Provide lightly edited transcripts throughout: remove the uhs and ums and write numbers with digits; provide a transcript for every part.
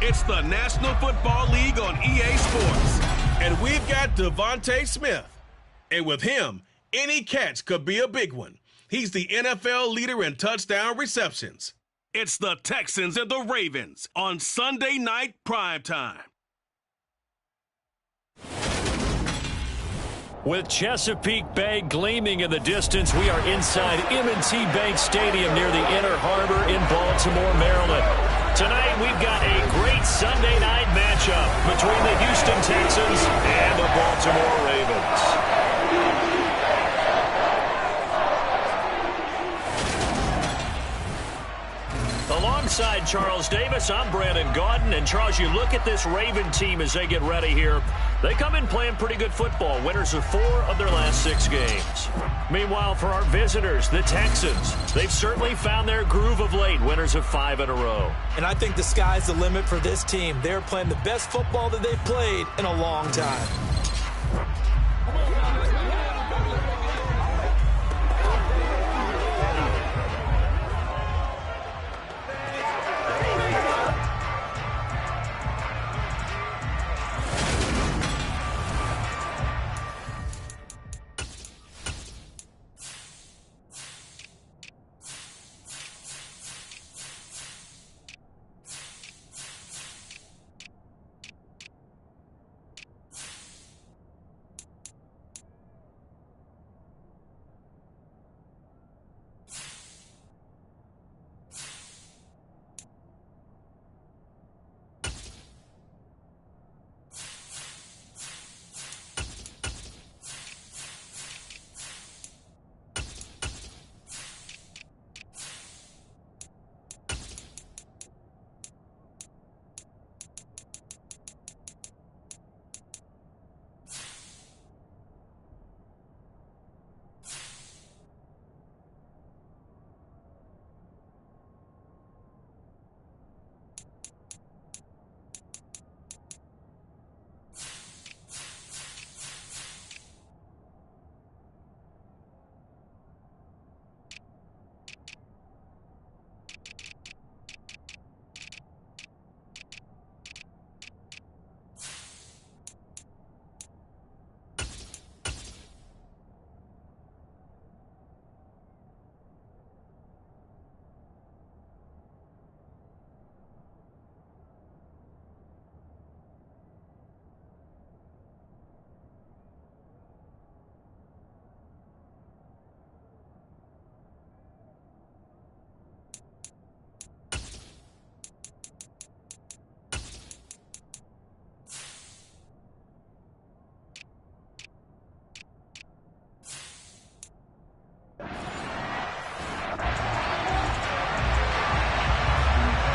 It's the National Football League on EA Sports. And we've got Devontae Smith. And with him, any catch could be a big one. He's the NFL leader in touchdown receptions. It's the Texans and the Ravens on Sunday Night Primetime. With Chesapeake Bay gleaming in the distance, we are inside M&T Bank Stadium near the Inner Harbor in Baltimore, Maryland. Tonight, we've got a great Sunday night matchup between the Houston Texans and the Baltimore Ravens. Alongside Charles Davis, I'm Brandon Gaudin. And Charles, you look at this Raven team as they get ready here. They come in playing pretty good football, winners of 4 of their last 6 games. Meanwhile, for our visitors, the Texans, they've certainly found their groove of late, winners of 5 in a row. And I think the sky's the limit for this team. They're playing the best football that they've played in a long time.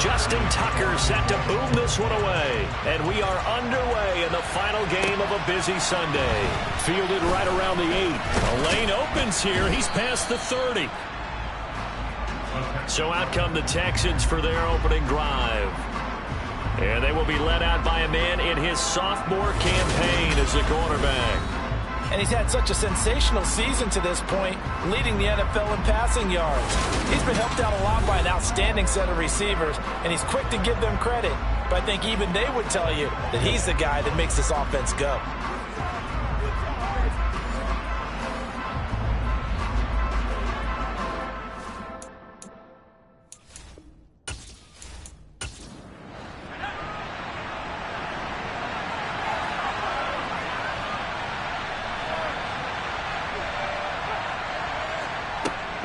Justin Tucker set to boom this one away. And we are underway in the final game of a busy Sunday. Fielded right around the 8. A lane opens here. He's past the 30. So out come the Texans for their opening drive. And they will be led out by a man in his sophomore campaign as a cornerback. And he's had such a sensational season to this point, leading the NFL in passing yards. He's been helped out a lot by an outstanding set of receivers, and he's quick to give them credit. But I think even they would tell you that he's the guy that makes this offense go.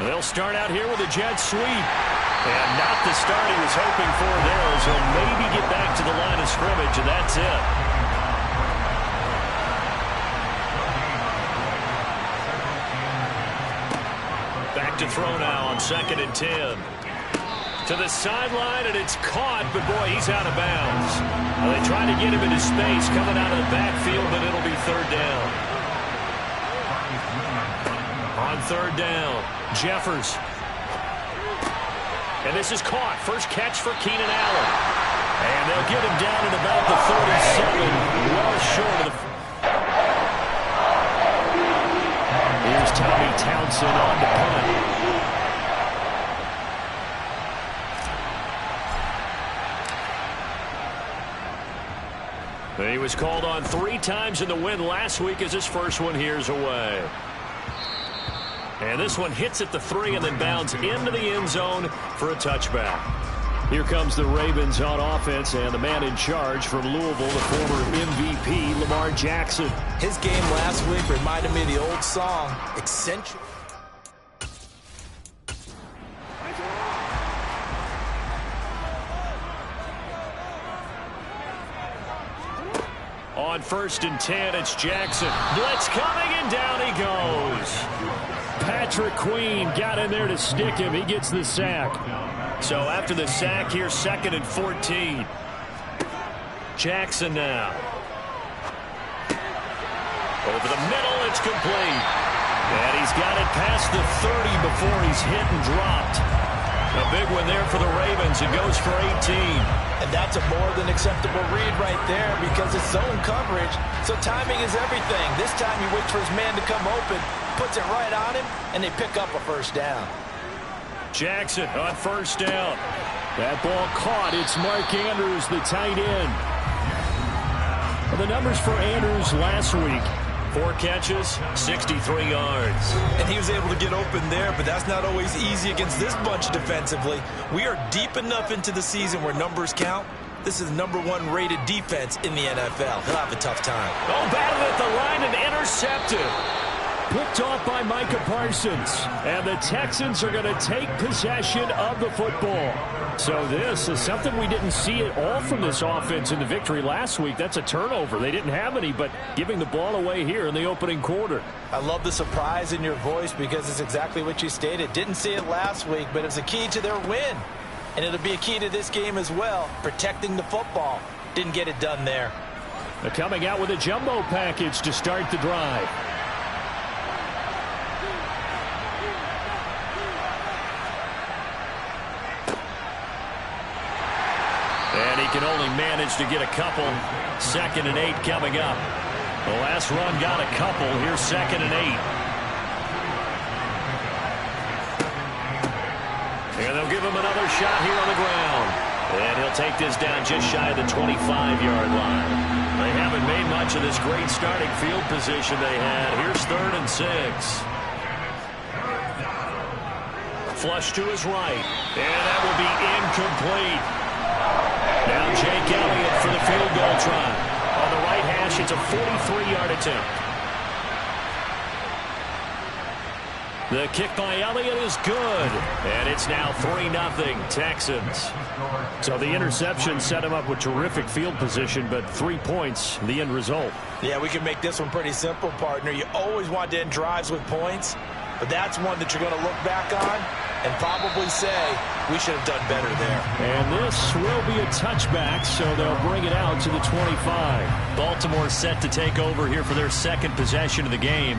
They'll start out here with a jet sweep. And not the start he was hoping for there, as he'll maybe get back to the line of scrimmage, and that's it. Back to throw now on 2nd and 10. To the sideline, and it's caught, but boy, he's out of bounds. Well, they try to get him into space coming out of the backfield, but it'll be 3rd down. On 3rd down, Jeffers. And this is caught. First catch for Keenan Allen. And they'll get him down at about the 37. Well short of the... Here's Tommy Townsend on the punt. He was called on 3 times in the win last week as his first one here's away. And this one hits at the 3 and then bounds into the end zone for a touchback. Here comes the Ravens on offense, and the man in charge from Louisville, the former MVP, Lamar Jackson. His game last week reminded me of the old song, Eccentric. On 1st and 10, it's Jackson. Blitz coming, and down he goes. Patrick Queen got in there to stick him. He gets the sack. So after the sack, here's 2nd and 14. Jackson now. Over the middle, it's complete. And he's got it past the 30 before he's hit and dropped. A big one there for the Ravens. It goes for 18. And that's a more than acceptable read right there because it's zone coverage, so timing is everything. This time he waits for his man to come open, puts it right on him, and they pick up a first down. Jackson on 1st down. That ball caught. It's Mark Andrews, the tight end. Well, the numbers for Andrews last week. 4 catches, 63 yards. And he was able to get open there, but that's not always easy against this bunch defensively. We are deep enough into the season where numbers count. This is the #1 rated defense in the NFL. He'll have a tough time. Oh, battled at the line and intercepted. Picked off by Micah Parsons. And the Texans are going to take possession of the football. So this is something we didn't see at all from this offense in the victory last week. That's a turnover. They didn't have any, but giving the ball away here in the opening quarter. I love the surprise in your voice because it's exactly what you stated. Didn't see it last week, but it's a key to their win. And it'll be a key to this game as well, protecting the football. Didn't get it done there. They're coming out with a jumbo package to start the drive. And he can only manage to get a couple. 2nd and 8 coming up. The last run got a couple. Here's 2nd and 8. And they'll give him another shot here on the ground. And he'll take this down just shy of the 25-yard line. They haven't made much of this great starting field position they had. Here's 3rd and 6. Flush to his right. And that will be incomplete. Now Jake Elliott for the field goal try. On the right hash, it's a 43-yard attempt. The kick by Elliott is good. And it's now 3-0 Texans. So the interception set him up with terrific field position, but 3 points, the end result. Yeah, we can make this one pretty simple, partner. You always want to end drives with points, but that's one that you're going to look back on and probably say, we should have done better there. And this will be a touchback, so they'll bring it out to the 25. Baltimore set to take over here for their 2nd possession of the game.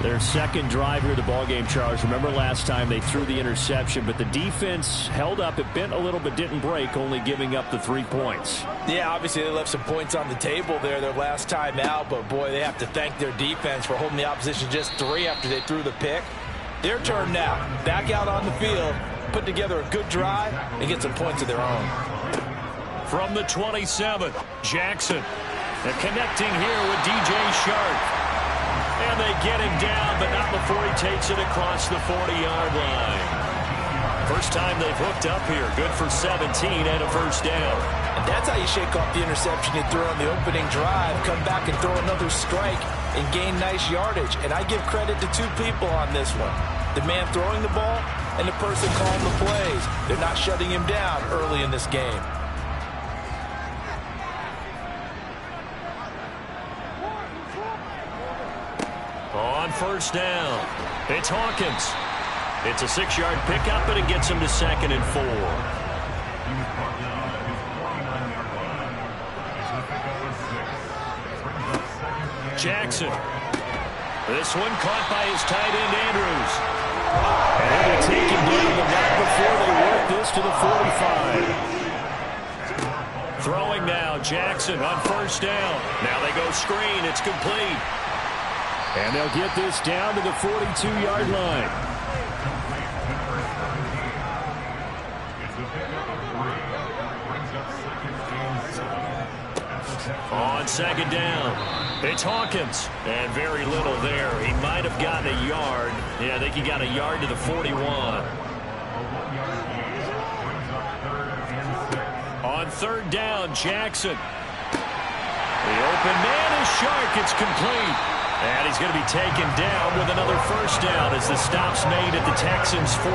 Their 2nd drive here of the ballgame, Charles. Remember last time they threw the interception, but the defense held up. It bent a little but didn't break, only giving up the 3 points. Yeah, obviously they left some points on the table there their last time out, but boy, they have to thank their defense for holding the opposition just 3 after they threw the pick. Their turn now. Back out on the field, put together a good drive, and get some points of their own. From the 27, Jackson. They're connecting here with DJ Shark. And they get him down, but not before he takes it across the 40-yard line. First time they've hooked up here. Good for 17 and a first down. And that's how you shake off the interception you threw on the opening drive. Come back and throw another strike and gain nice yardage. And I give credit to 2 people on this one. The man throwing the ball and the person calling the plays. They're not shutting him down early in this game. On 1st down, it's Hawkins. It's a 6-yard pickup, and it gets him to 2nd and 4. Jackson. This one caught by his tight end, Andrews. And they take him down, but not before they work this to the 45. Throwing now, Jackson on 1st down. Now they go screen. It's complete. And they'll get this down to the 42-yard line. On second down, it's Hawkins. And very little there. He might have gotten a yard. Yeah, I think he got a yard to the 41. On third down, Jackson. The open man is Shark. It's complete. And he's going to be taken down with another first down as the stop's made at the Texans' 14.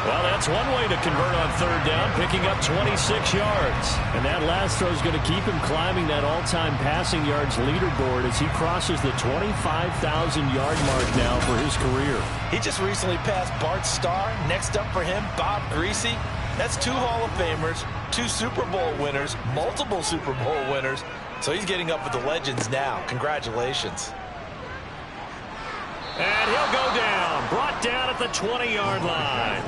Well, that's one way to convert on third down, picking up 26 yards. And that last throw is going to keep him climbing that all-time passing yards leaderboard as he crosses the 25,000-yard mark now for his career. He just recently passed Bart Starr. Next up for him, Bob Greasy. That's 2 Hall of Famers, 2 Super Bowl winners, multiple Super Bowl winners. So he's getting up with the legends now. Congratulations. And he'll go down. Brought down at the 20-yard line.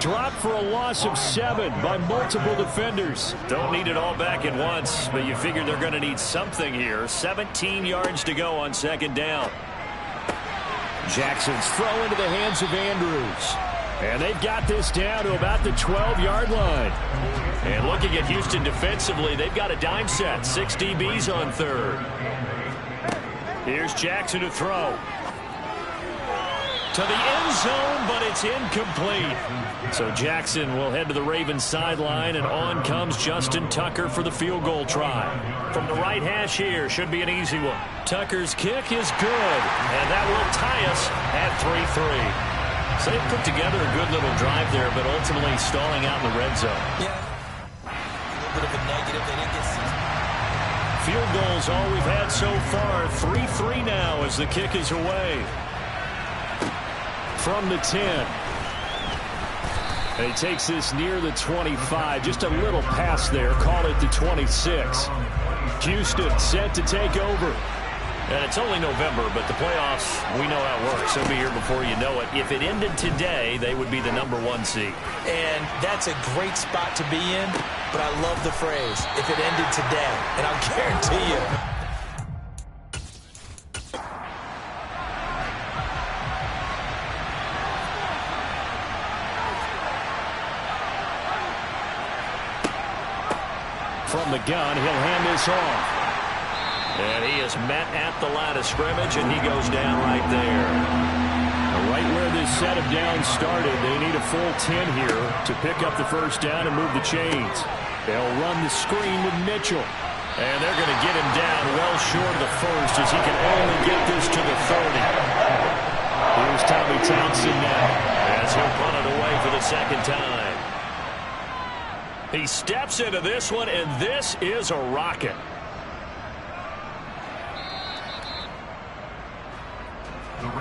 Dropped for a loss of 7 by multiple defenders. Don't need it all back at once, but you figure they're going to need something here. 17 yards to go on second down. Jackson's throw into the hands of Andrews. And they've got this down to about the 12-yard line. And looking at Houston defensively, they've got a dime set. 6 DBs on third. Here's Jackson to throw. To the end zone, but it's incomplete. So Jackson will head to the Ravens sideline, and on comes Justin Tucker for the field goal try. From the right hash here, should be an easy one. Tucker's kick is good, and that will tie us at 3-3. So they put together a good little drive there, but ultimately stalling out in the red zone. Yeah, a little bit of a negative. They didn't get field goals all we've had so far. 3-3 now as the kick is away. From the 10. And he takes this near the 25. Just a little pass there. Call it the 26. Houston set to take over. And it's only November, but the playoffs, we know how it works. They'll be here before you know it. If it ended today, they would be the #1 seed. And that's a great spot to be in, but I love the phrase, if it ended today. And I'll guarantee you, from the gun, he'll hand this off. And he is met at the line of scrimmage, and he goes down right there. Right where this set of downs started, they need a full 10 here to pick up the first down and move the chains. They'll run the screen with Mitchell. And they're going to get him down well short of the first as he can only get this to the 30. Here's Tommy Thompson now as he'll punt it away for the second time. He steps into this one, and this is a rocket.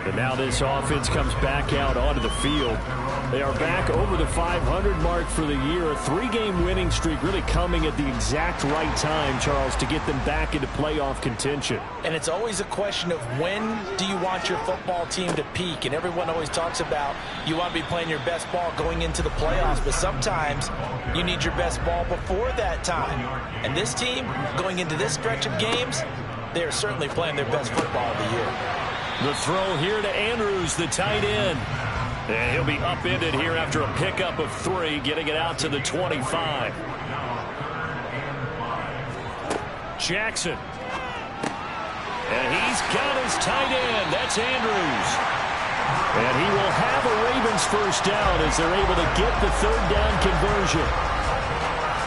And now this offense comes back out onto the field. They are back over the 500 mark for the year. A 3-game winning streak really coming at the exact right time, Charles, to get them back into playoff contention. and it's always a question of when do you want your football team to peak, and everyone always talks about you want to be playing your best ball going into the playoffs, but sometimes you need your best ball before that time. And this team, going into this stretch of games, they are certainly playing their best football of the year. The throw here to Andrews, the tight end. And he'll be upended here after a pickup of 3, getting it out to the 25. Jackson. And he's got his tight end. That's Andrews. And he will have a Ravens first down as they're able to get the third down conversion.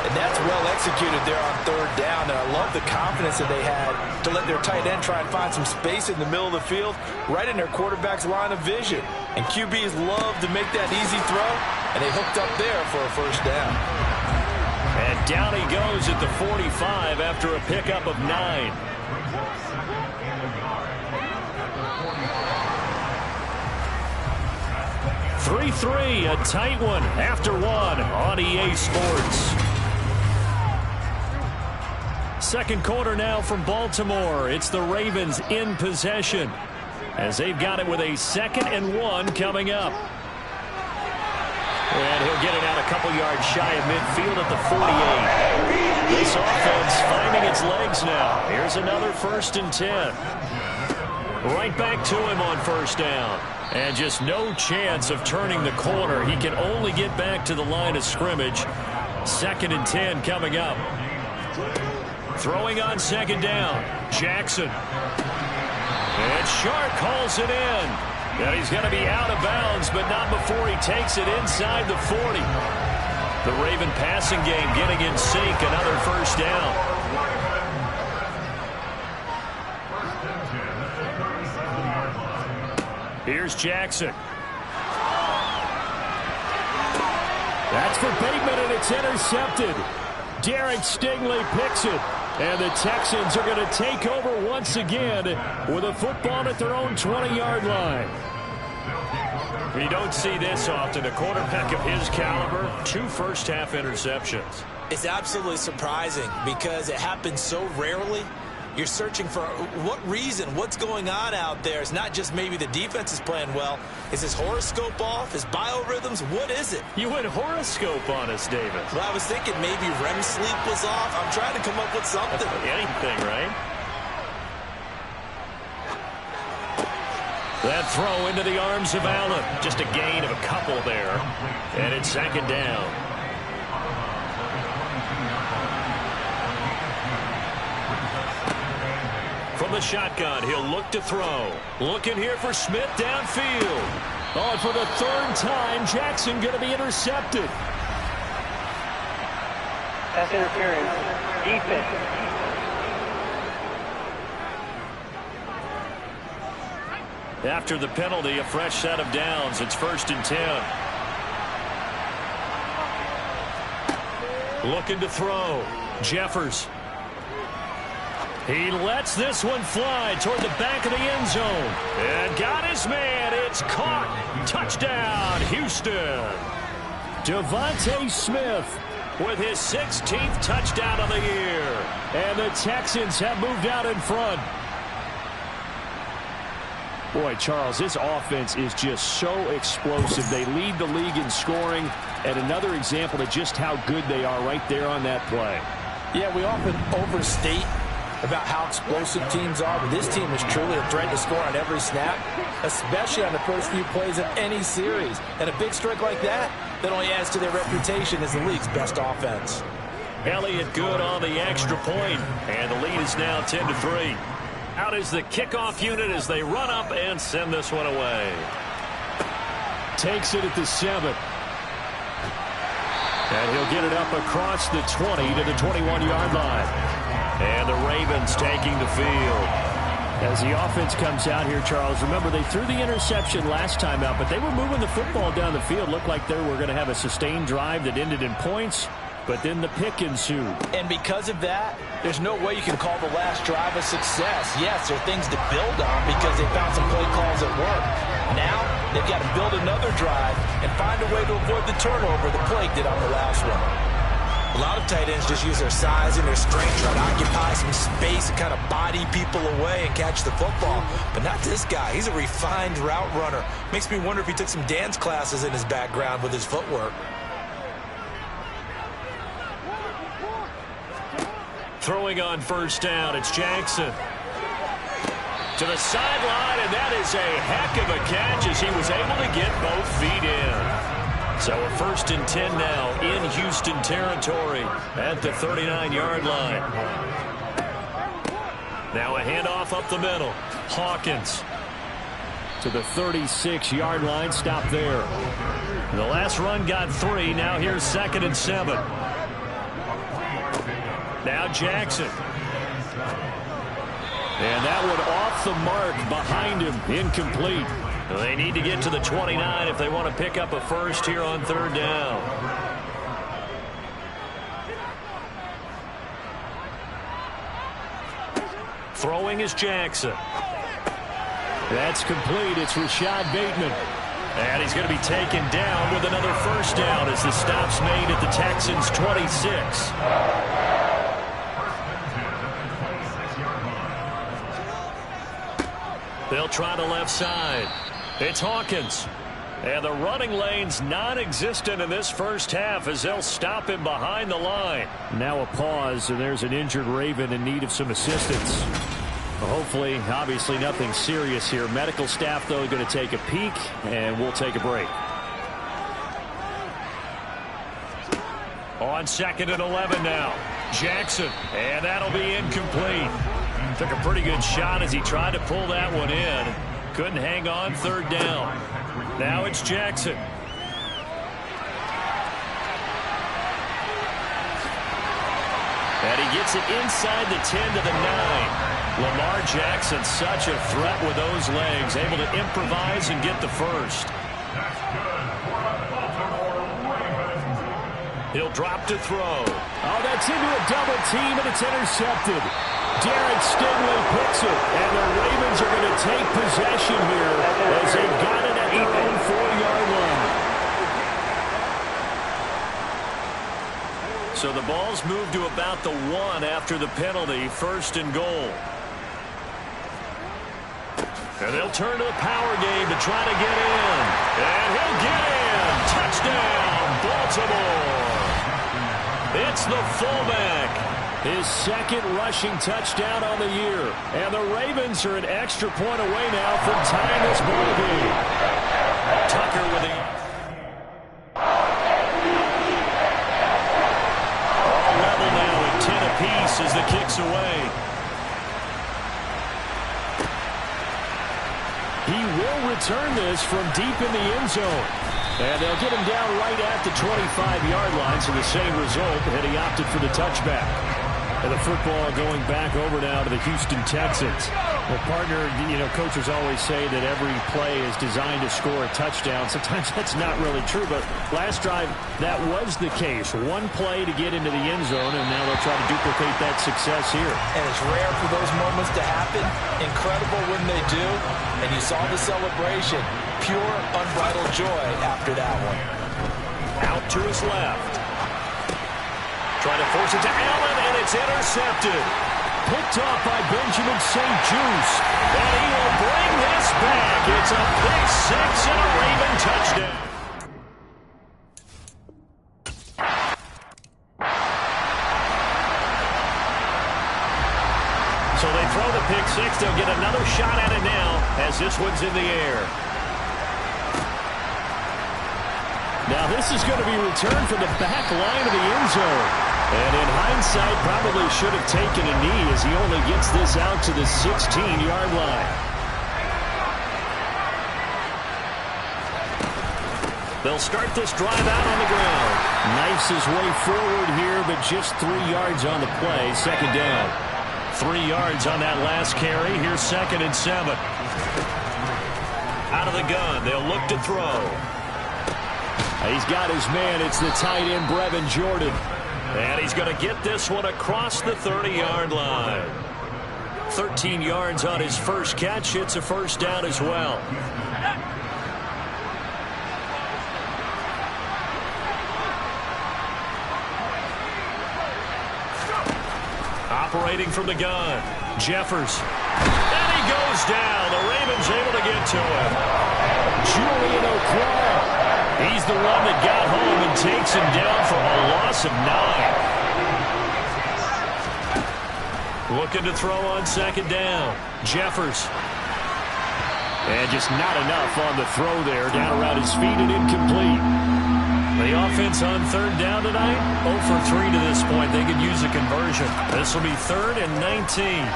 And that's well executed there on third down. And I love the confidence that they had to let their tight end try and find some space in the middle of the field, right in their quarterback's line of vision. And QBs love to make that easy throw, and they hooked up there for a first down. And down he goes at the 45 after a pickup of 9. (3-3), a tight one after 1 on EA Sports. Second quarter now from Baltimore. It's the Ravens in possession as they've got it with a 2nd and 1 coming up. And he'll get it out a couple yards shy of midfield at the 48. This offense finding its legs now. Here's another 1st and 10. Right back to him on first down. And just no chance of turning the corner. He can only get back to the line of scrimmage. 2nd and 10 coming up. Throwing on second down, Jackson. And Shark hauls it in. And he's going to be out of bounds, but not before he takes it inside the 40. The Raven passing game getting in sync, another first down. Here's Jackson. That's for Bateman, and it's intercepted. Derek Stingley picks it. And the Texans are going to take over once again with a football at their own 20-yard line. You don't see this often. A quarterback of his caliber, 2 first-half interceptions. It's absolutely surprising because it happens so rarely. You're searching for what reason, what's going on out there. It's not just maybe the defense is playing well. Is his horoscope off? His biorhythms? What is it? You went horoscope on us, David. Well, I was thinking maybe REM sleep was off. I'm trying to come up with something. Anything, right? That throw into the arms of Allen. Just a gain of a couple there. And it's second down. From the shotgun, he'll look to throw. Looking here for Smith downfield. Oh, and for the 3rd time, Jackson going to be intercepted. That's interference. Defense. After the penalty, a fresh set of downs. It's 1st and 10. Looking to throw. Jeffers. He lets this one fly toward the back of the end zone. And got his man. It's caught. Touchdown, Houston. Devontae Smith with his 16th touchdown of the year. And the Texans have moved out in front. Boy, Charles, this offense is just so explosive. They lead the league in scoring. And another example of just how good they are right there on that play. Yeah, we often overstate about how explosive teams are, but this team is truly a threat to score on every snap, especially on the first few plays of any series. And a big strike like that only adds to their reputation as the league's best offense. Elliott good on the extra point, and the lead is now 10-3. Out is the kickoff unit as they run up and send this one away. Takes it at the 7. And he'll get it up across the 20 to the 21-yard line. And the Ravens taking the field. As the offense comes out here, Charles, remember they threw the interception last time out, but they were moving the football down the field. Looked like they were going to have a sustained drive that ended in points, but then the pick ensued. And because of that, there's no way you can call the last drive a success. Yes, there are things to build on because they found some play calls that work. Now, they've got to build another drive and find a way to avoid the turnover the play did on the last one. A lot of tight ends just use their size and their strength, try to occupy some space and kind of body people away and catch the football. But not this guy. He's a refined route runner. Makes me wonder if he took some dance classes in his background with his footwork. Throwing on first down, it's Jackson. To the sideline, and that is a heck of a catch as he was able to get both feet in. So a 1st and 10 now in Houston territory at the 39-yard line. Now a handoff up the middle. Hawkins to the 36-yard line. Stop there. The last run got 3. Now here's 2nd and 7. Now Jackson. And that one off the mark behind him. Incomplete. They need to get to the 29 if they want to pick up a first here on 3rd down. Throwing is Jackson. That's complete. It's Rashad Bateman. And he's going to be taken down with another first down as the stop's made at the Texans' 26. They'll try the left side. It's Hawkins. And the running lane's non-existent in this first half as they'll stop him behind the line. Now a pause, and there's an injured Raven in need of some assistance. Hopefully, obviously nothing serious here. Medical staff, though, going to take a peek, and we'll take a break. On 2nd and 11 now. Jackson, and that'll be incomplete. Took a pretty good shot as he tried to pull that one in. Couldn't hang on 3rd down. Now it's Jackson. And he gets it inside the 10 to the 9. Lamar Jackson, such a threat with those legs, able to improvise and get the first. He'll drop to throw. Oh, that's into a double team, and it's intercepted. Derek Stingley picks it, and the Ravens are going to take possession here as they've got it at their own 4-yard line. So the ball's moved to about the 1 after the penalty, 1st and goal. And they'll turn to the power game to try to get in. And he'll get in. Touchdown, Baltimore. It's the fullback. His 2nd rushing touchdown on the year. And the Ravens are an extra point away now from tying this ball game. Tucker with the... All level now at 10 apiece as the kick's away. He will return this from deep in the end zone. And they'll get him down right at the 25-yard line, so the same result, and he opted for the touchback. And the football going back over now to the Houston Texans. Well, partner, you know, coaches always say that every play is designed to score a touchdown. Sometimes that's not really true, but last drive, that was the case. One play to get into the end zone, and now they'll try to duplicate that success here. And it's rare for those moments to happen. Incredible when they do. And you saw the celebration. Pure, unbridled joy after that one. Out to his left. Trying to force it to Allen, and it's intercepted. Picked off by Benjamin St. Juice. And he will bring this back. It's a pick 6 and a Raven touchdown. So they throw the pick 6. They'll get another shot at it now as this one's in the air. Now this is going to be returned from the back line of the end zone. And in hindsight, probably should have taken a knee as he only gets this out to the 16-yard line. They'll start this drive out on the ground. Knifes his way forward here, but just 3 yards on the play. 2nd down. 3 yards on that last carry. Here's 2nd and 7. Out of the gun. They'll look to throw. He's got his man. It's the tight end, Brevin Jordan. And he's going to get this one across the 30-yard line. 13 yards on his first catch. It's a 1st down as well. Operating from the gun. Jeffers. And he goes down. The Ravens able to get to him. Julian O'Claw. He's the one that got home and takes him down for a loss of 9. Looking to throw on 2nd down. Jeffers. And just not enough on the throw there. Down around his feet and incomplete. The offense on 3rd down tonight, 0 for 3 to this point. They could use a conversion. This will be 3rd and 19.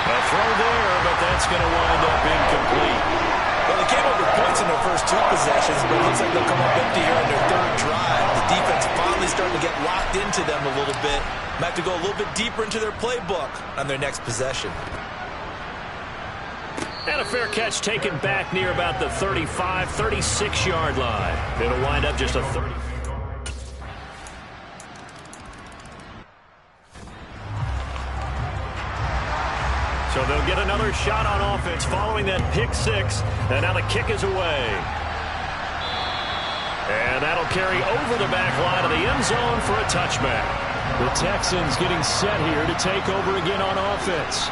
A throw there, but that's going to wind up incomplete. Well, they came up with points in their first 2 possessions, but it looks like they'll come up empty here on their 3rd drive. The defense finally starting to get locked into them a little bit. Might have to go a little bit deeper into their playbook on their next possession. And a fair catch taken back near about the 35, 36-yard line. It'll wind up just a 30. So they'll get another shot on offense following that pick 6. And now the kick is away. And that'll carry over the back line of the end zone for a touchback. The Texans getting set here to take over again on offense.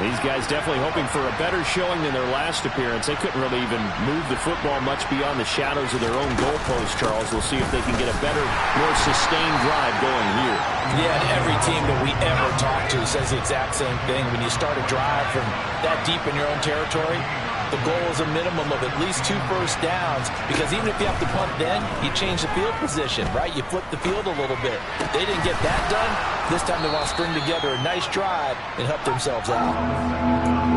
These guys definitely hoping for a better showing than their last appearance. They couldn't really even move the football much beyond the shadows of their own goalpost, Charles. We'll see if they can get a better, more sustained drive going here. Yeah, and every team that we ever talk to says the exact same thing. When you start a drive from that deep in your own territory, the goal is a minimum of at least 2 first downs, because even if you have to punt then, you change the field position, right? You flip the field a little bit. They didn't get that done. This time they want to string together a nice drive and help themselves out.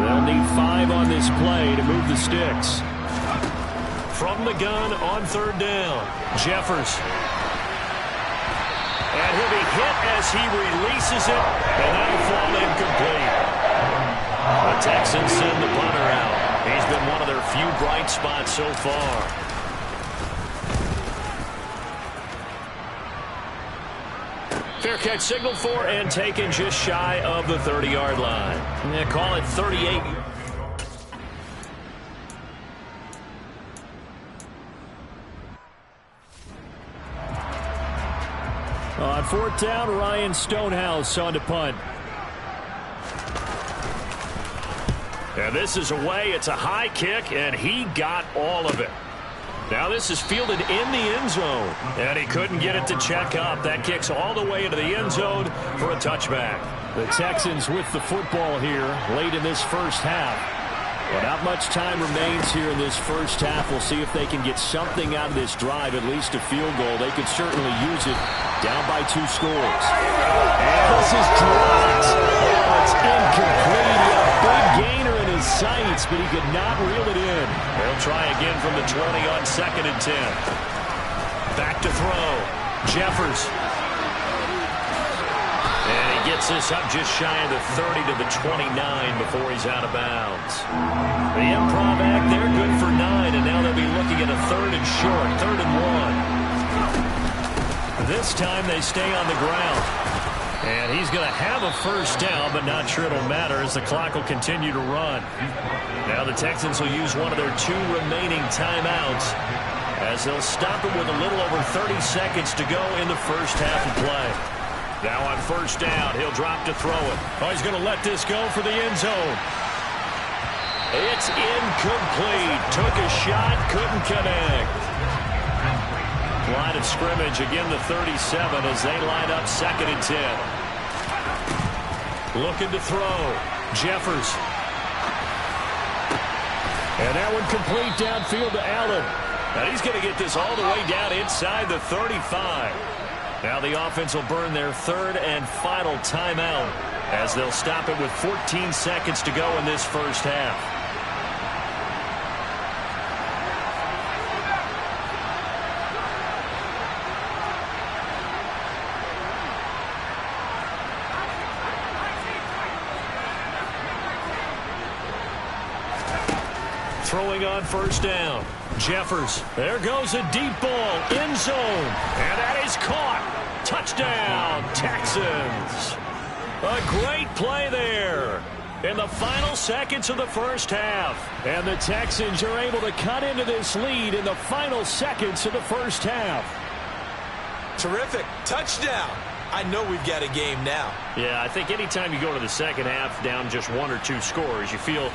They'll need 5 on this play to move the sticks. From the gun on 3rd down, Jeffers. And he'll be hit as he releases it, and that'll fall incomplete. The Texans send the punter out. He's been one of their few bright spots so far. Fair catch signaled for and taken just shy of the 30-yard line. Yeah, call it 38. On 4th down, Ryan Stonehouse on to punt. And this is away. It's a high kick, and he got all of it. Now this is fielded in the end zone, and he couldn't get it to check up. That kicks all the way into the end zone for a touchback. The Texans with the football here late in this first half. Well, not much time remains here in this first half. We'll see if they can get something out of this drive, at least a field goal. They could certainly use it, down by 2 scores. And this is dropped. Oh, it's incomplete. He had a big gainer in his sights, but he could not reel it in. They'll try again from the 20 on 2nd and 10. Back to throw. Jeffers. And he gets this up just shy of the 30 to the 29 before he's out of bounds. The improv act, they're good for 9, and now they'll be looking at a 3rd and short, 3rd and 1. This time they stay on the ground. And he's going to have a first down, but not sure it'll matter as the clock will continue to run. Now the Texans will use one of their 2 remaining timeouts as they'll stop it with a little over 30 seconds to go in the first half of play. Now on 1st down, he'll drop to throw it. Oh, he's going to let this go for the end zone. It's incomplete. Took a shot, couldn't connect. Line of scrimmage, again the 37 as they line up 2nd and 10. Looking to throw. Jeffers. And that one complete downfield to Allen. And he's going to get this all the way down inside the 35. Now the offense will burn their 3rd and final timeout as they'll stop it with 14 seconds to go in this first half. Throwing on 1st down. Jeffers. There goes a deep ball. End zone. And that is caught. Touchdown, Texans. A great play there in the final seconds of the first half. And the Texans are able to cut into this lead in the final seconds of the first half. Terrific. Touchdown. I know we've got a game now. Yeah, I think anytime you go to the second half down just 1 or 2 scores, you feel...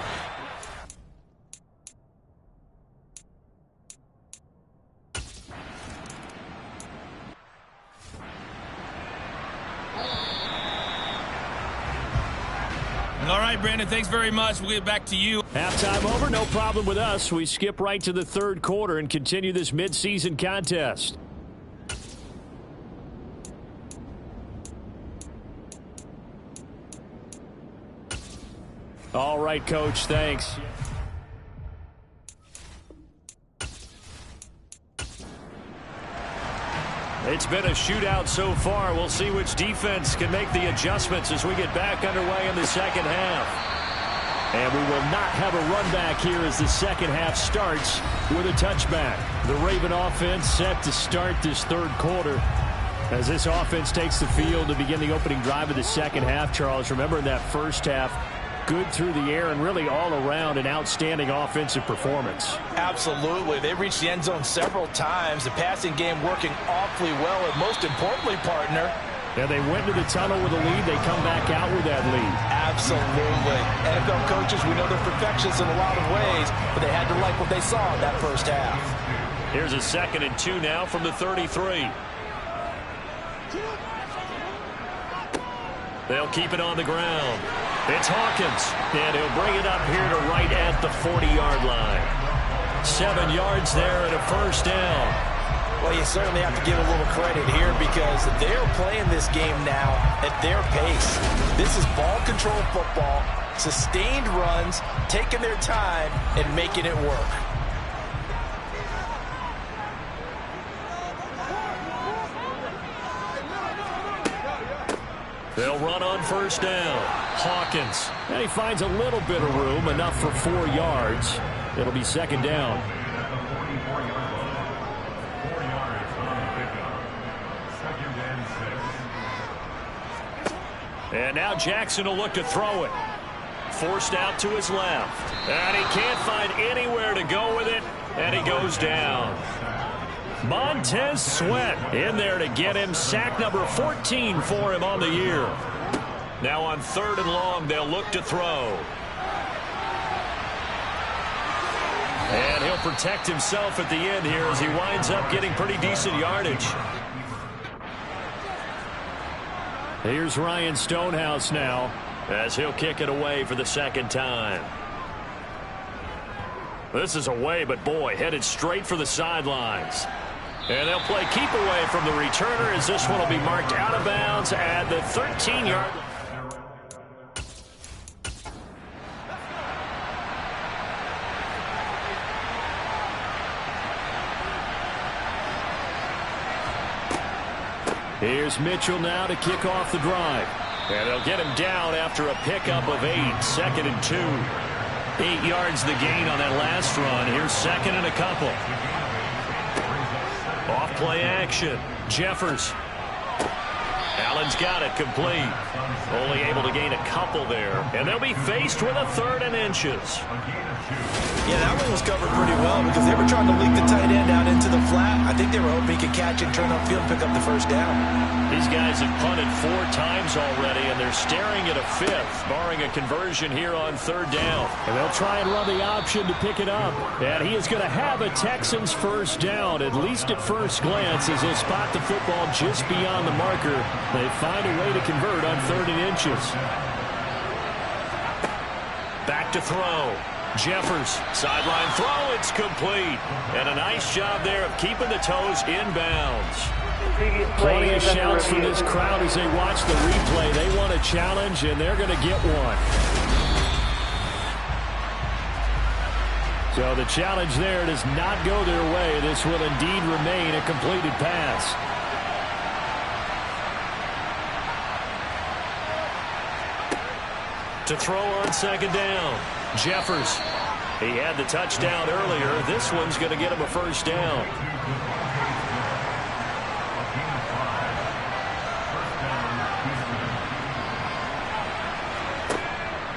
All right, Brandon, thanks very much. We'll get back to you. Halftime over, no problem with us. We skip right to the 3rd quarter and continue this midseason contest. All right, Coach, thanks. It's been a shootout so far. We'll see which defense can make the adjustments as we get back underway in the second half. And we will not have a run back here as the second half starts with a touchback. The Raven offense set to start this 3rd quarter as this offense takes the field to begin the opening drive of the second half. Charles, remember in that first half, good through the air and really all around an outstanding offensive performance. Absolutely. They reached the end zone several times. The passing game working awfully well, and most importantly, partner, yeah, they went to the tunnel with a lead. They come back out with that lead. Absolutely. NFL coaches, we know they're perfectionists in a lot of ways, but they had to like what they saw in that first half. Here's a 2nd and 2 now from the 33. They'll keep it on the ground. It's Hawkins, and he'll bring it up here to right at the 40-yard line. 7 yards there and a first down. Well, you certainly have to give a little credit here because they're playing this game now at their pace. This is ball control football, sustained runs, taking their time, and making it work. They'll run on first down. Hawkins. And he finds a little bit of room, enough for 4 yards. It'll be second down. And now Jackson will look to throw it. Forced out to his left. And he can't find anywhere to go with it. And he goes down. Montez Sweat in there to get him. Sack number 14 for him on the year. Now on 3rd and long, they'll look to throw. And he'll protect himself at the end here as he winds up getting pretty decent yardage. Here's Ryan Stonehouse now, as he'll kick it away for the second time. This is away, but boy, headed straight for the sidelines. And they'll play keep away from the returner as this one will be marked out of bounds at the 13-yard line. Here's Mitchell now to kick off the drive. And they'll get him down after a pickup of 8, 2nd and 2. 8 yards the gain on that last run. Here's 2nd and a couple. Off play action. Jeffers. Allen's got it complete. Only able to gain a couple there. And they'll be faced with a 3rd and inches. Yeah, that one was covered pretty well because they were trying to leak the tight end out into the flat. I think they were hoping he could catch it, turn upfield, and pick up the first down. These guys have punted 4 times already, and they're staring at a 5th, barring a conversion here on 3rd down. And they'll try and run the option to pick it up. And he is going to have a Texans first down, at least at first glance, as they'll spot the football just beyond the marker. They find a way to convert on 3rd and inches. Back to throw. Jeffers, sideline throw, it's complete. And a nice job there of keeping the toes inbounds. Plenty of shouts from this crowd as they watch the replay. They want a challenge, and they're going to get one. So the challenge there does not go their way. This will indeed remain a completed pass. To throw on 2nd down. Jeffers. He had the touchdown earlier. This one's going to get him a first down.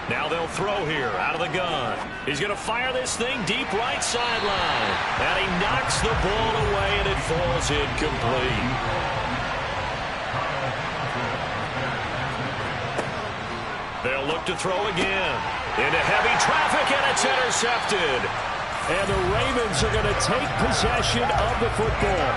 Now they'll throw here out of the gun. He's going to fire this thing deep right sideline. And he knocks the ball away, and it falls incomplete. They'll look to throw again. Into heavy traffic, and it's intercepted. And the Ravens are going to take possession of the football.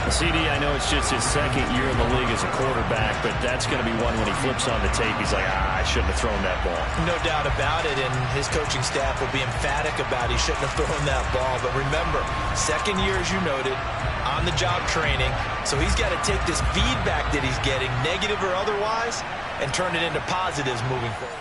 CD, I know it's just his 2nd year in the league as a quarterback, but that's going to be one when he flips on the tape. He's like, I shouldn't have thrown that ball. No doubt about it, and his coaching staff will be emphatic about he shouldn't have thrown that ball. But remember, 2nd year, as you noted, on-the-job training, so he's got to take this feedback that he's getting, negative or otherwise, and turn it into positives moving forward.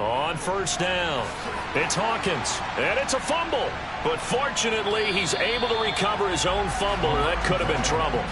On first down, it's Hawkins, and it's a fumble. But fortunately, he's able to recover his own fumble, or that could have been trouble.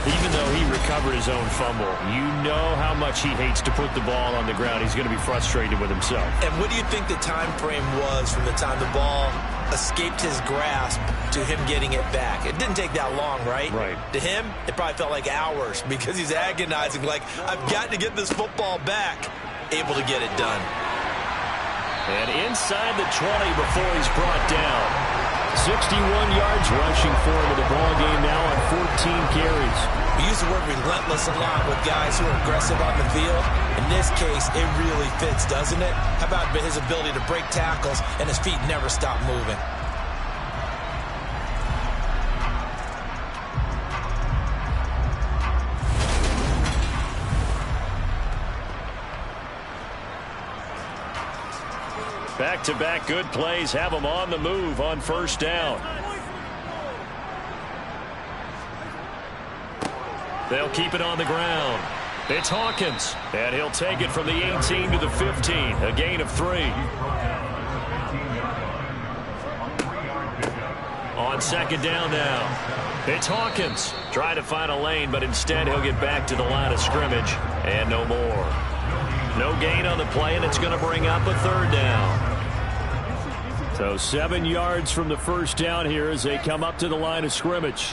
Even though he recovered his own fumble, you know how much he hates to put the ball on the ground. He's going to be frustrated with himself. And what do you think the time frame was from the time the ball escaped his grasp to him getting it back? It didn't take that long, right? Right. To him, it probably felt like hours because he's agonizing, like, I've got to get this football back. Able to get it done. And inside the 20 before he's brought down. 61 yards rushing for him in the ball game now on 14 carries. We use the word relentless a lot with guys who are aggressive on the field. In this case, it really fits, doesn't it? How about his ability to break tackles and his feet never stop moving? Back-to-back good plays have them on the move on first down. They'll keep it on the ground. It's Hawkins, and he'll take it from the 18 to the 15, a gain of 3. On second down now, it's Hawkins. Trying to find a lane, but instead he'll get back to the line of scrimmage, and no more. No gain on the play, and it's going to bring up a third down. So 7 yards from the first down here as they come up to the line of scrimmage.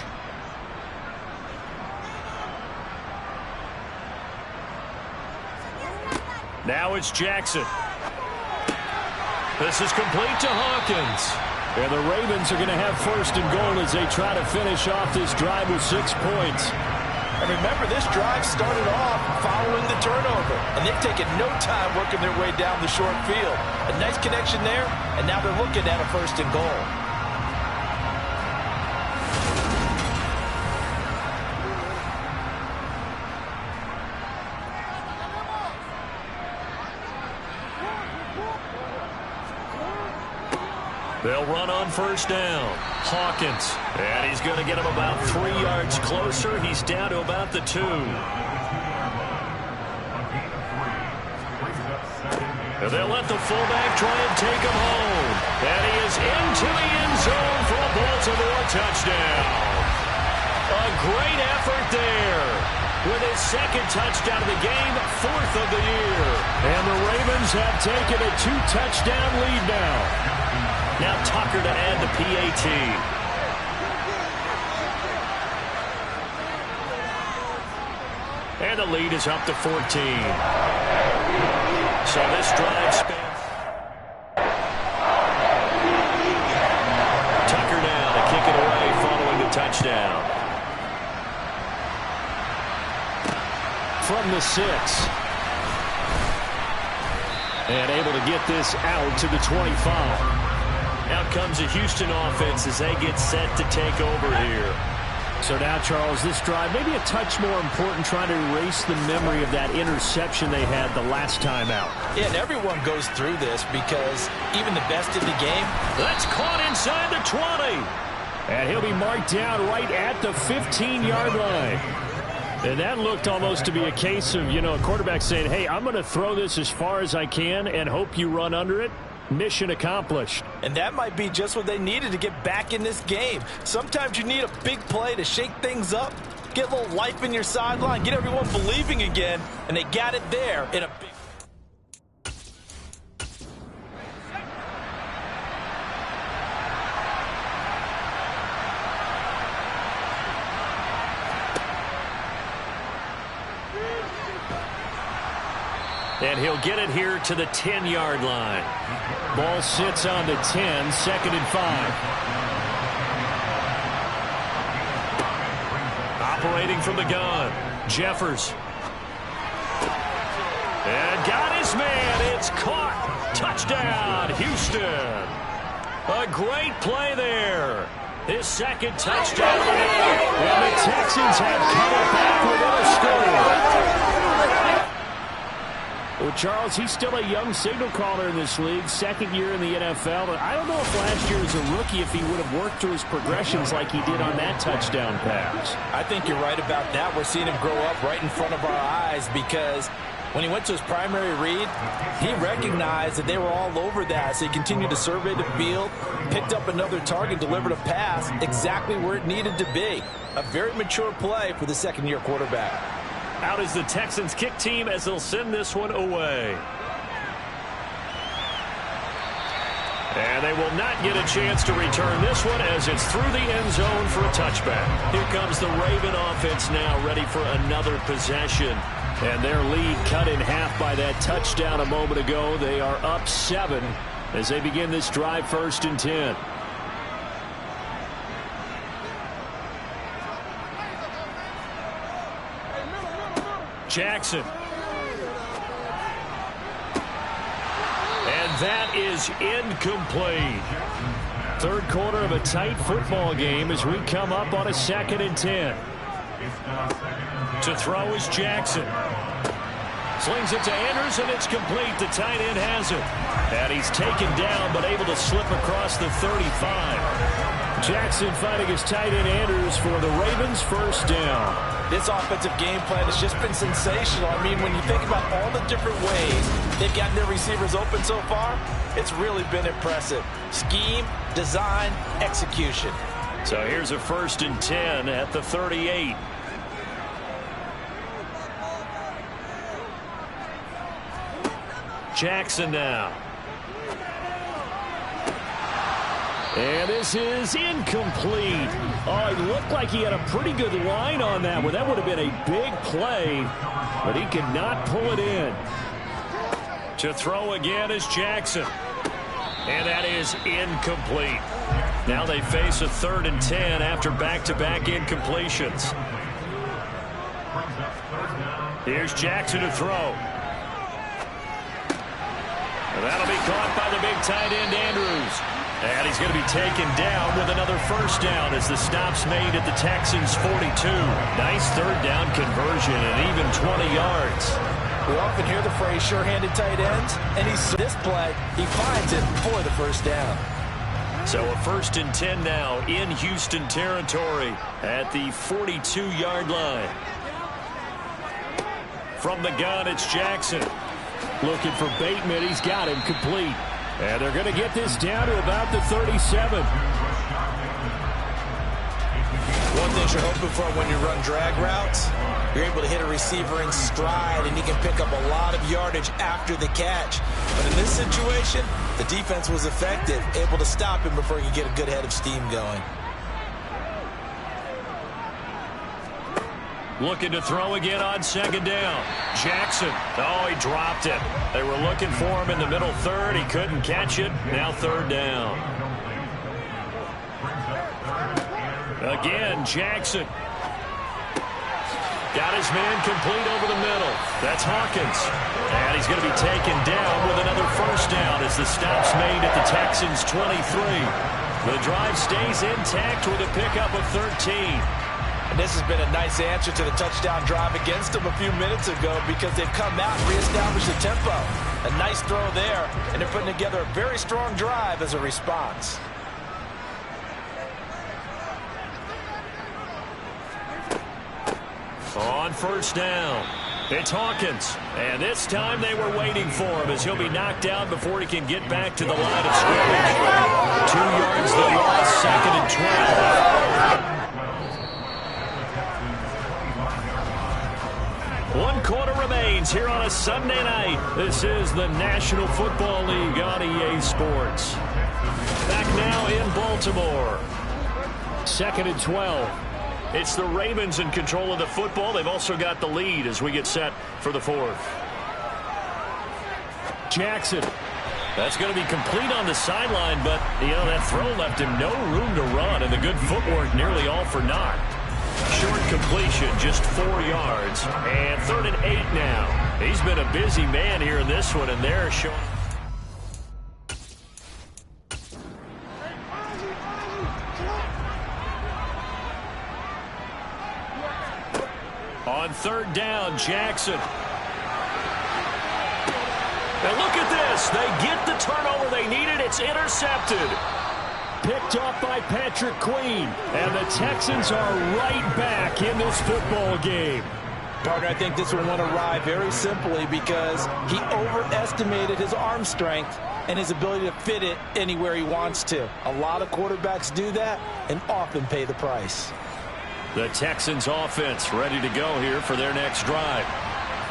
Now it's Jackson. This is complete to Hawkins. And the Ravens are going to have first and goal as they try to finish off this drive with 6 points. And remember, this drive started off following the turnover. And they've taken no time working their way down the short field. A nice connection there, and now they're looking at a first and goal. They'll run on first down. Hawkins. And he's going to get him about 3 yards closer. He's down to about the 2. And they'll let the fullback try and take him home. And he is into the end zone for a Baltimore touchdown. A great effort there. With his second touchdown of the game, 4th of the year. And the Ravens have taken a 2-touchdown lead now. Now Tucker to add the PAT. And the lead is up to 14. So this drive spans. Tucker now to kick it away following the touchdown. From the 6. And able to get this out to the 25. Out comes the Houston offense as they get set to take over here. So now, Charles, this drive maybe a touch more important, trying to erase the memory of that interception they had the last time out. Yeah, and everyone goes through this because even the best in the game. That's caught inside the 20. And he'll be marked down right at the 15-yard line. And that looked almost to be a case of, a quarterback saying, hey, I'm going to throw this as far as I can and hope you run under it. Mission accomplished. And that might be just what they needed to get back in this game. Sometimes you need a big play to shake things up, get a little life in your sideline, get everyone believing again, and they got it there in a big... And he'll get it here to the 10-yard line. Ball sits on the 10, 2nd and 5. Operating from the gun, Jeffers. And got his man. It's caught. Touchdown, Houston. A great play there. His second touchdown of the night. And the Texans have come back with a score. Well, Charles, he's still a young signal caller in this league, 2nd year in the NFL. But I don't know if last year as a rookie, if he would have worked through his progressions like he did on that touchdown pass. I think you're right about that. We're seeing him grow up right in front of our eyes because when he went to his primary read, he recognized that they were all over that. So he continued to survey the field, picked up another target, delivered a pass exactly where it needed to be. A very mature play for the 2nd-year quarterback. Out is the Texans kick team as they'll send this one away. And they will not get a chance to return this one as it's through the end zone for a touchback. Here comes the Raven offense now ready for another possession. And their lead cut in half by that touchdown a moment ago. They are up 7 as they begin this drive 1st and 10. Jackson. And that is incomplete. Third quarter of a tight football game as we come up on a 2nd and 10. To throw is Jackson. Slings it to Andrews, and it's complete. The tight end has it. And he's taken down, but able to slip across the 35. Jackson finding his tight end Andrews for the Ravens' first down. This offensive game plan has just been sensational. I mean, when you think about all the different ways they've gotten their receivers open so far, it's really been impressive. Scheme, design, execution. So here's a 1st and 10 at the 38. Jackson now. And this is incomplete. Oh, it looked like he had a pretty good line on that one. That would have been a big play, but he could not pull it in. To throw again is Jackson. And that is incomplete. Now they face a 3rd and 10 after back-to-back incompletions. Here's Jackson to throw. And that'll be caught by the big tight end, Andrews. And he's going to be taken down with another first down as the stop's made at the Texans' 42. Nice 3rd down conversion and even 20 yards. We often hear the phrase sure-handed tight ends, and this play, he finds it for the first down. So a 1st and 10 now in Houston territory at the 42-yard line. From the gun, it's Jackson. Looking for Bateman. He's got him complete. And they're going to get this down to about the 37. One thing you're hoping for when you run drag routes, you're able to hit a receiver in stride, and he can pick up a lot of yardage after the catch. But in this situation, the defense was effective, able to stop him before he could get a good head of steam going. Looking to throw again on 2nd down. Jackson. Oh, he dropped it. They were looking for him in the middle 3rd. He couldn't catch it. Now 3rd down. Again, Jackson. Got his man complete over the middle. That's Hawkins. And he's going to be taken down with another first down as the stop's made at the Texans' 23. The drive stays intact with a pickup of 13. And this has been a nice answer to the touchdown drive against them a few minutes ago because they've come out and reestablished the tempo. A nice throw there, and they're putting together a very strong drive as a response. On first down, it's Hawkins. And this time they were waiting for him as he'll be knocked down before he can get back to the line of scrimmage. 2 yards the loss, 2nd and 12. 1 quarter remains here on a Sunday night. This is the National Football League on EA Sports. Back now in Baltimore. 2nd and 12. It's the Ravens in control of the football. They've also got the lead as we get set for the 4th. Jackson. That's going to be complete on the sideline, but, that throw left him no room to run, and the good footwork nearly all for naught. Short completion, just 4 yards, and 3rd and 8 now. He's been a busy man here in this one, and they're showing. On 3rd down, Jackson. And look at this. They get the turnover they needed. It's intercepted. Picked off by Patrick Queen. And the Texans are right back in this football game. Partner, I think this one went awry very simply because he overestimated his arm strength and his ability to fit it anywhere he wants to. A lot of quarterbacks do that and often pay the price. The Texans offense ready to go here for their next drive.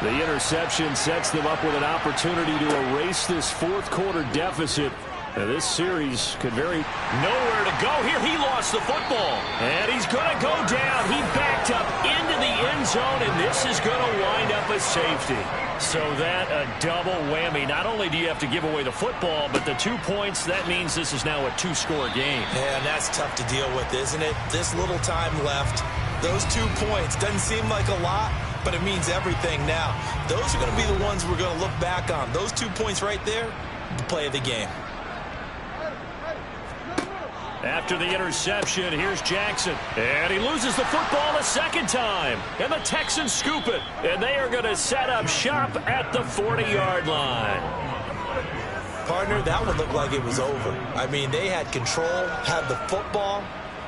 The interception sets them up with an opportunity to erase this 4th quarter deficit. Now this series could nowhere to go here. He lost the football. And he's going to go down. He backed up into the end zone, and this is going to wind up a safety. So that a double whammy. Not only do you have to give away the football, but the 2 points, that means this is now a 2-score game. Yeah, and that's tough to deal with, isn't it? This little time left. Those 2 points doesn't seem like a lot, but it means everything now. Those are going to be the ones we're going to look back on. Those 2 points right there, the play of the game. After the interception, here's Jackson. And he loses the football a second time. And the Texans scoop it. And they are going to set up shop at the 40-yard line. Partner, that one looked like it was over. I mean, they had control, had the football,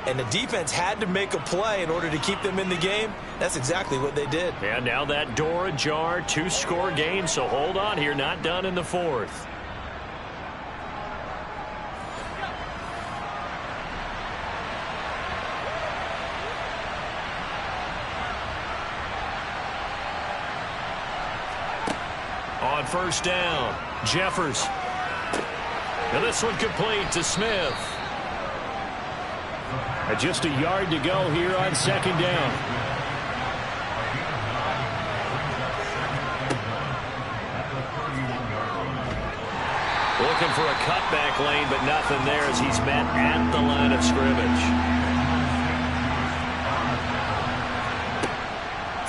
and the defense had to make a play in order to keep them in the game. That's exactly what they did. And now that door ajar, 2-score game. So hold on here, not done in the fourth. On first down, Jeffers. And this one complete to Smith. Just a yard to go here on second down. Looking for a cutback lane, but nothing there as he's met at the line of scrimmage.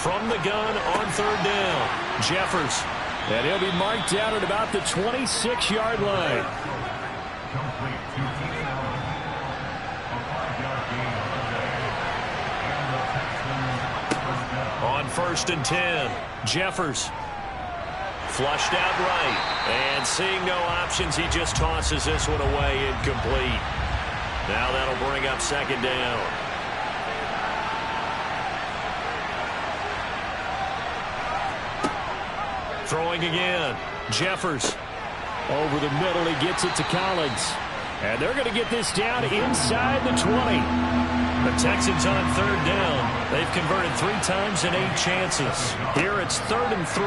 From the gun on third down, Jeffers. And he'll be marked down at about the 26-yard line. On first and 10, Jeffers. Flushed out right. And seeing no options, he just tosses this one away incomplete. Now that'll bring up second down. Throwing again. Jeffers. Over the middle, he gets it to Collins. And they're going to get this down inside the 20. The Texans on third down. They've converted 3 times in 8 chances. Here it's 3rd and 3.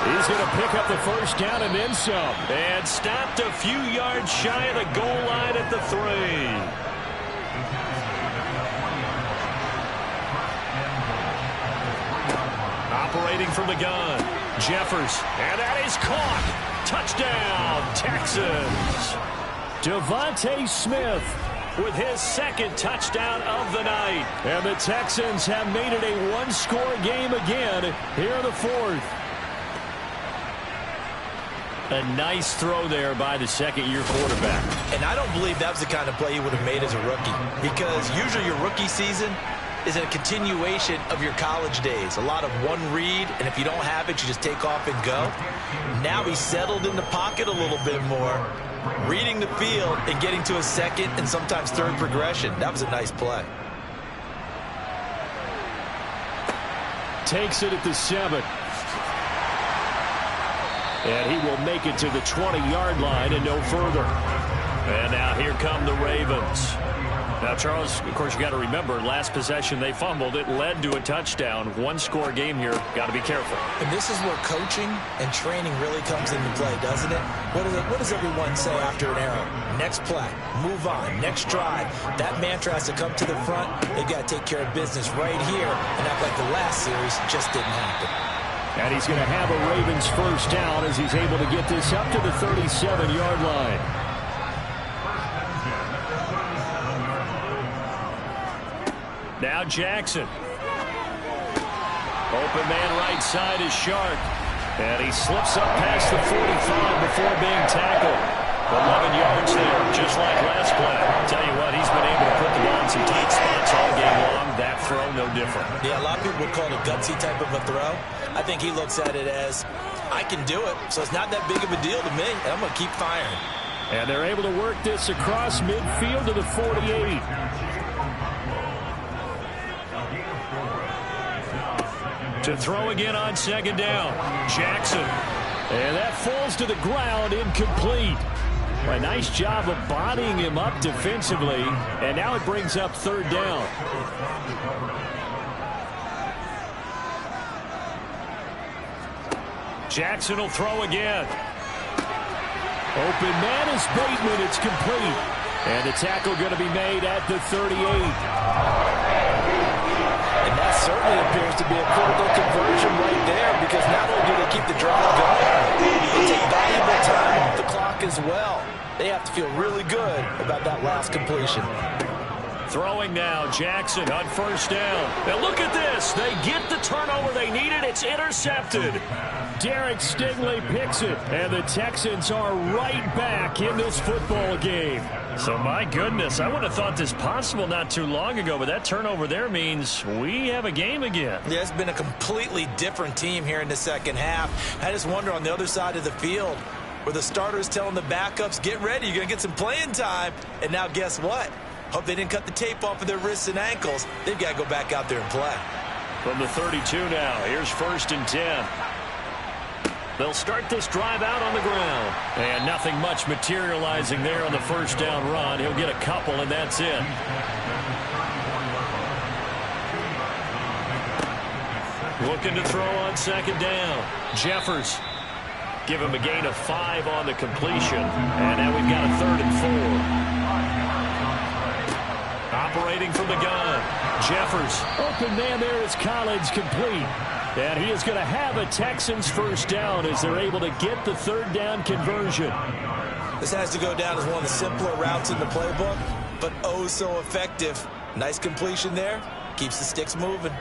He's going to pick up the first down and then some. And stopped a few yards shy of the goal line at the 3. Operating from the gun, Jeffers, and that is caught. Touchdown, Texans. Devontae Smith with his second touchdown of the night. And the Texans have made it a 1-score game again here in the fourth. A nice throw there by the second-year quarterback. And I don't believe that was the kind of play he would have made as a rookie, because usually your rookie season is a continuation of your college days. A lot of one read, and if you don't have it, you just take off and go. Now he's settled in the pocket a little bit more, reading the field and getting to a second and sometimes third progression. That was a nice play. Takes it at the 7. And he will make it to the 20-yard line and no further. And now here come the Ravens. Now, Charles, of course, you got to remember, last possession they fumbled. It led to a touchdown. 1-score game here. Got to be careful. And this is where coaching and training really comes into play, doesn't it? What does everyone say after an error? Next play, move on, next drive. That mantra has to come to the front. They've got to take care of business right here and act like the last series just didn't happen. And he's going to have a Ravens first down as he's able to get this up to the 37-yard line. Now Jackson. Open man right side is Shark. And he slips up past the 45 before being tackled. 11 yards there, just like last play. Tell you what, he's been able to put the ball in some tight spots all game long. That throw, no different. Yeah, a lot of people would call it a gutsy type of a throw. I think he looks at it as, I can do it, so it's not that big of a deal to me, and I'm going to keep firing. And they're able to work this across midfield to the 48. To throw again on second down, Jackson. And that falls to the ground, incomplete. A nice job of bodying him up defensively, and now it brings up third down. Jackson will throw again. Open man is Bateman. It's complete. And the tackle going to be made at the 38. And that certainly appears to be a critical conversion right there, because not only do they keep the drive going, they take valuable time off the clock as well. They have to feel really good about that last completion. Throwing now, Jackson on first down. Now look at this. Dallas. They get the turnover they needed. It's intercepted. Derek Stingley picks it, and the Texans are right back in this football game. So, my goodness, I would have thought this possible not too long ago, but that turnover there means we have a game again. Yeah, it's been a completely different team here in the second half. I just wonder on the other side of the field where the starters telling the backups, get ready, you're going to get some playing time. And now guess what? Hope they didn't cut the tape off of their wrists and ankles. They've got to go back out there and play. From the 32 now, here's 1st and 10. They'll start this drive out on the ground. And nothing much materializing there on the first down run. He'll get a couple, and that's it. Looking to throw on 2nd down. Jeffers. Give him a gain of 5 on the completion. And now we've got a 3rd and 4. Operating from the gun. Jeffers. Open man there is Collins, complete. And he is going to have a Texans first down as they're able to get the 3rd down conversion. This has to go down as one of the simpler routes in the playbook, but oh so effective. Nice completion there. Keeps the sticks moving.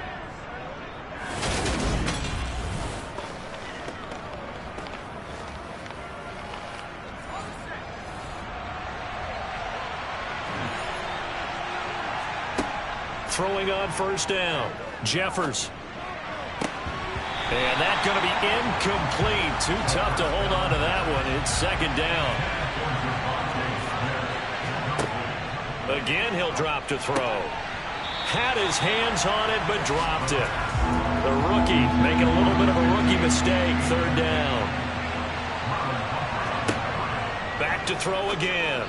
Throwing on 1st down. Jeffers. And that's going to be incomplete. Too tough to hold on to that one. It's 2nd down. Again, he'll drop to throw. Had his hands on it, but dropped it. The rookie making a little bit of a rookie mistake. 3rd down. Back to throw again.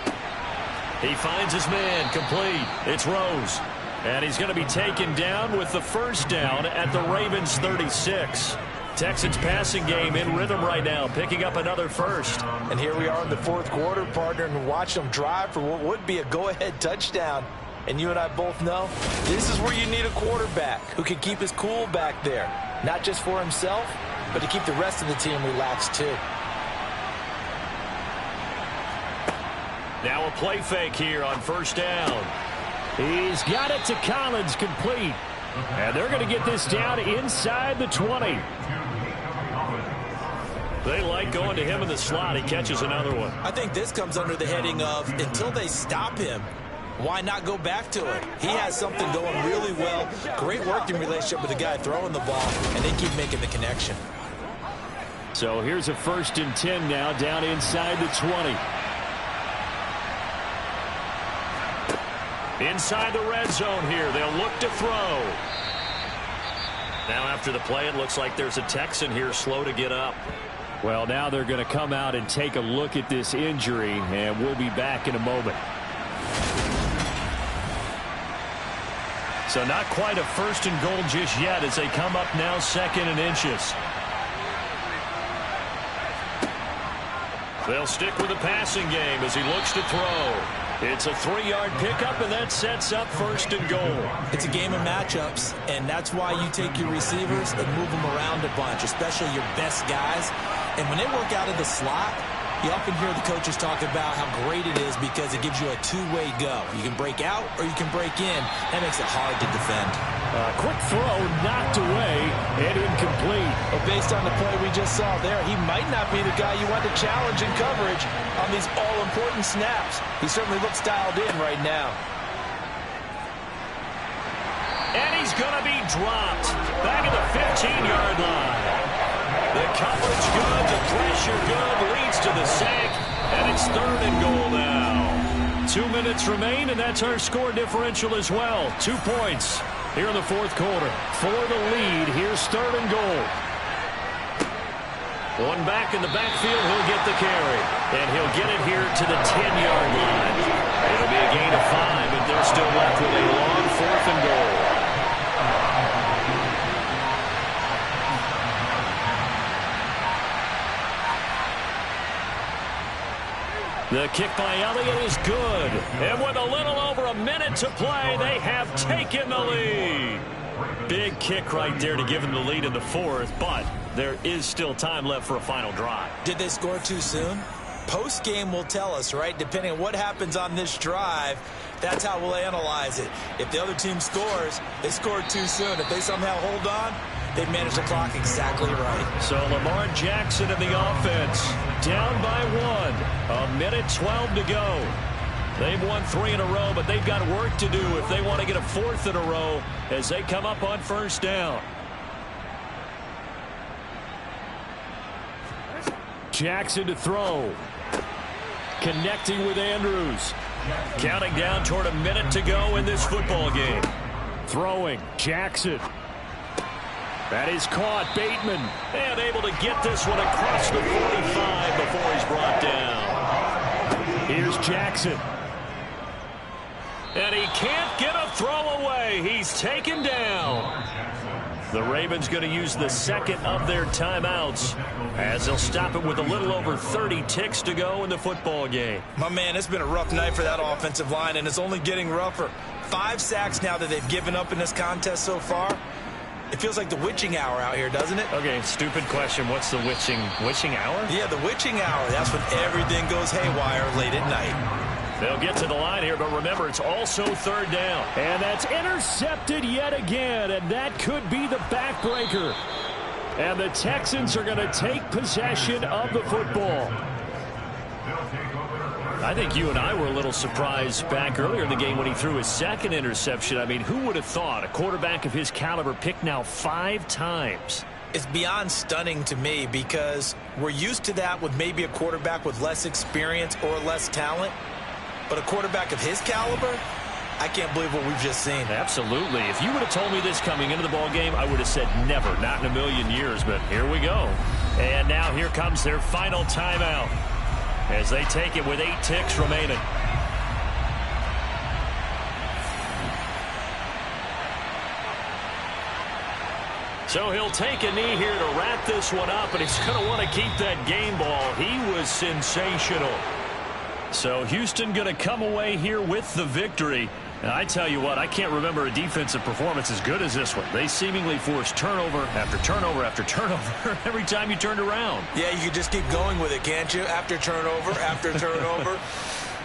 He finds his man. Complete. It's Rose. And he's going to be taken down with the 1st down at the Ravens 36. Texans passing game in rhythm right now, picking up another 1st. And here we are in the 4th quarter, partner, and watch them drive for what would be a go-ahead touchdown. And you and I both know this is where you need a quarterback who can keep his cool back there. Not just for himself, but to keep the rest of the team relaxed too. Now a play fake here on 1st down. He's got it to Collins, complete. And they're going to get this down inside the 20. They like going to him in the slot. He catches another one. I think this comes under the heading of until they stop him, why not go back to it? He has something going really well. Great working relationship with the guy throwing the ball, and they keep making the connection. So here's a 1st and 10 now down inside the 20. Inside the red zone here. They'll look to throw. Now after the play, it looks like there's a Texan here slow to get up. Well, now they're going to come out and take a look at this injury, and we'll be back in a moment. So not quite a 1st and goal just yet as they come up now 2nd and inches. They'll stick with the passing game as he looks to throw. It's a 3-yard pickup, and that sets up 1st and goal. It's a game of matchups, and that's why you take your receivers and move them around a bunch, especially your best guys. And when they work out of the slot, you often hear the coaches talk about how great it is because it gives you a two-way go. You can break out or you can break in. That makes it hard to defend. Quick throw, knocked away, and incomplete. But based on the play we just saw there, he might not be the guy you want to challenge in coverage on these all-important snaps. He certainly looks dialed in right now. And he's going to be dropped back at the 15-yard line. The coverage good, the pressure good, leads to the sack, and it's 3rd and goal now. 2 minutes remain, and that's our score differential as well. 2 points here in the 4th quarter. For the lead, here's 3rd and goal. One back in the backfield, he'll get the carry, and he'll get it here to the 10-yard line. It'll be a gain of 5, but they're still left with a long 4th and goal. The kick by Elliott is good. And with a little over a minute to play, they have taken the lead. Big kick right there to give them the lead in the 4th, but there is still time left for a final drive. Did they score too soon? Post-game will tell us, right? Depending on what happens on this drive, That's how we'll analyze it. If the other team scores, they scored too soon. If they somehow hold on, they manage the clock exactly right. So Lamar Jackson in the offense, down by 1. 1:12 to go. They've won 3 in a row, but they've got work to do if they want to get a 4th in a row as they come up on first down. Jackson to throw. Connecting with Andrews. Counting down toward a minute to go in this football game. Throwing. Jackson. That is caught. Bateman. And able to get this one across the 45 before he's brought down. Here's Jackson. And he can't get a throw away. He's taken down. The Ravens going to use the second of their timeouts as they'll stop it with a little over 30 ticks to go in the football game. My man, it's been a rough night for that offensive line, and it's only getting rougher. 5 sacks now that they've given up in this contest so far. It feels like the witching hour out here, doesn't it? Okay, stupid question. What's the witching hour? Yeah, the witching hour. That's when everything goes haywire late at night. They'll get to the line here, but remember, it's also 3rd down. And that's intercepted yet again, and that could be the backbreaker. And the Texans are going to take possession of the football. I think you and I were a little surprised back earlier in the game when he threw his 2nd interception. I mean, who would have thought a quarterback of his caliber picked now 5 times? It's beyond stunning to me because we're used to that with maybe a quarterback with less experience or less talent. But a quarterback of his caliber, I can't believe what we've just seen. Absolutely. If you would have told me this coming into the ball game, I would have said never, not in a million years. But here we go. And now here comes their final timeout as they take it with 8 ticks remaining. So he'll take a knee here to wrap this one up, and he's going to want to keep that game ball. He was sensational. So Houston going to come away here with the victory. And I tell you what, I can't remember a defensive performance as good as this one. They seemingly forced turnover after turnover after turnover every time you turned around. Yeah, you can just keep going with it, can't you? After turnover, after turnover.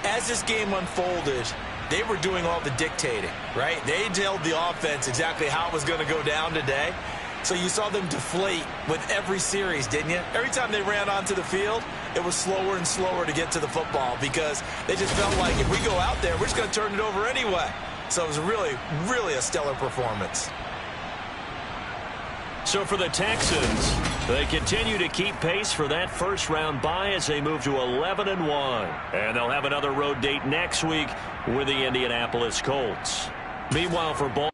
As this game unfolded, they were doing all the dictating, right? They told the offense exactly how it was going to go down today. So you saw them deflate with every series, didn't you? Every time they ran onto the field, it was slower and slower to get to the football because they just felt like if we go out there, we're just going to turn it over anyway. So it was really, really a stellar performance. So for the Texans, they continue to keep pace for that first-round bye as they move to 11-1. And they'll have another road date next week with the Indianapolis Colts. Meanwhile, for Baltimore,